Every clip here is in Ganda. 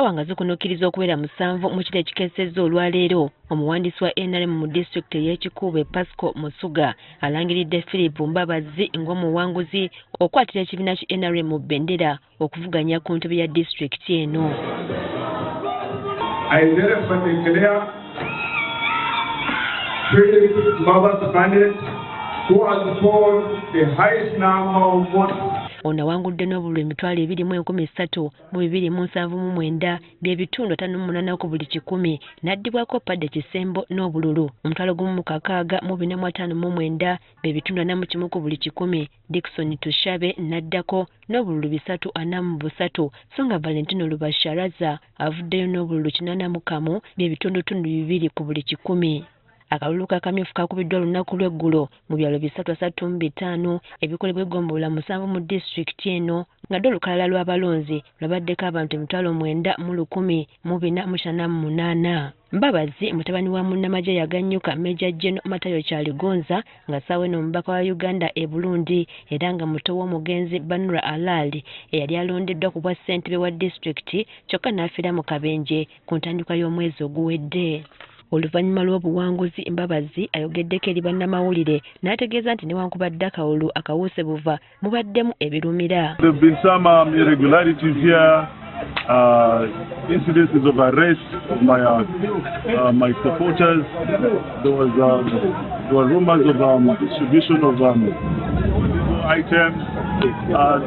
Ssaawa nga zikunukkiriza okubeera 7 mu kiro ekikeesezza olwaleero, omuwandiisi wa NRM mu disitulikiti ey'Ekikuubo Pascal Musuga alangiridde Philip Mbabazi ng'omuwanguzi okwatira ekibiina ki NRM mu bbendera okuvuganya ku ntebe ya disitulikiti eno. Philip Mbabazi candidate who has scored the highest number of votes. Ono awangudde n'obululu 20,1379 by'ebitundu 58 ku buli 100 n'addibwako Padde Kisembo n'obululu 16,459 by'ebitundu 41 ku buli 100. Dickson Tushabe n'addako n'obululu 343 so nga Valentino Lubasharaza avuddeyo n'obululu 81 by'ebitundu 2 ku buli 100. Akalulu kakamyufu kakubiddwa olunaku lw'eggulo mu byalo 335 ebikolebwa eggombola 7 mu disitulikiti eno nga dde olukalala lw'abalonzi lwabaddeko abantu 9,498. Mbabazi mutabani wa munnamagye yagannyuka Meja General Matayo Kyaligonza nga ssaawa eno omubaka wa Uganda e Burundi era nga muto w'omugenzi Banura Alali eyali alondeddwa ku bwa ssentebe wa disitulikiti kyokka n'afiira mu kabenje ku ntandikwa y'omwezi oguwedde. Oluvannyuma lw'obuwanguzi Mbabazi ayogeddeko eri bannamawulire n'ategeeza nti newankubadde akawulu akawuuse buva mubaddemu ebirumira. There have been some irregularities here, incidences of arrest of my supporters. There were rumors of distribution of items and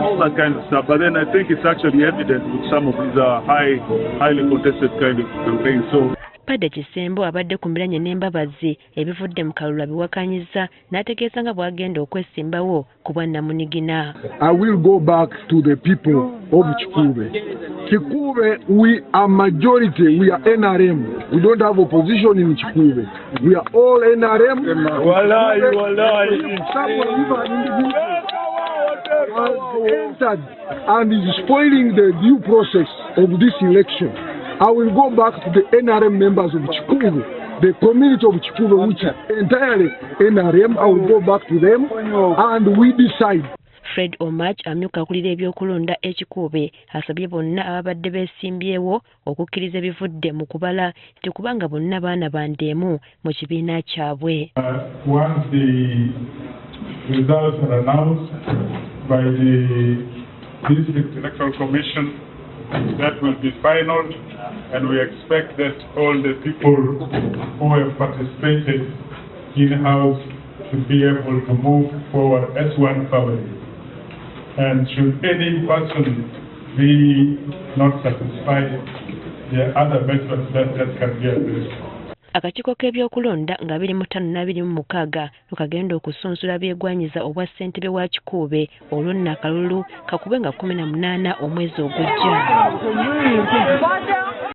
all that kind of stuff. But then I think it's actually evident with some of these highly contested kind of campaigns. So Padde Kisembo abadde ku mbiranye n'Embabazi ebivudde mu kalulu biwakanyizza n'ategeeza nga bw'agenda okwesimbawo ku bwannamunigina. I will go back to the people of Kikuubo. Kikuubo, we are majority, we are NRM. We don't have opposition in Kikuubo. We are all NRM. Entered and is spoiling the due process of this election. I will go back to the NRM members of Kikuubo, the community of Kikuubo, which is entirely NRM. I will go back to them and we decide. Fred Omach amyuka akulira ebyokulonda Ekikuubo asabye bonna ababadde beesimbyewo okukkiriza ebivudde mu kubala nti kubanga bonna baana bandeemu mu kibiina kyabwe. Once the results are announced by the District Electoral Commission, that will be final, and we expect that all the people who have participated in-house should be able to move forward as one family. And should any person be not satisfied, there are other methods that can be addressed. Akakiiko k'ebyokulonda nga 25,226 lukagenda okusunsula byegwanyiza obwa ssentebe wa Kikuubo olwo nno akalulu kakube nga 18 omwezi ogujja.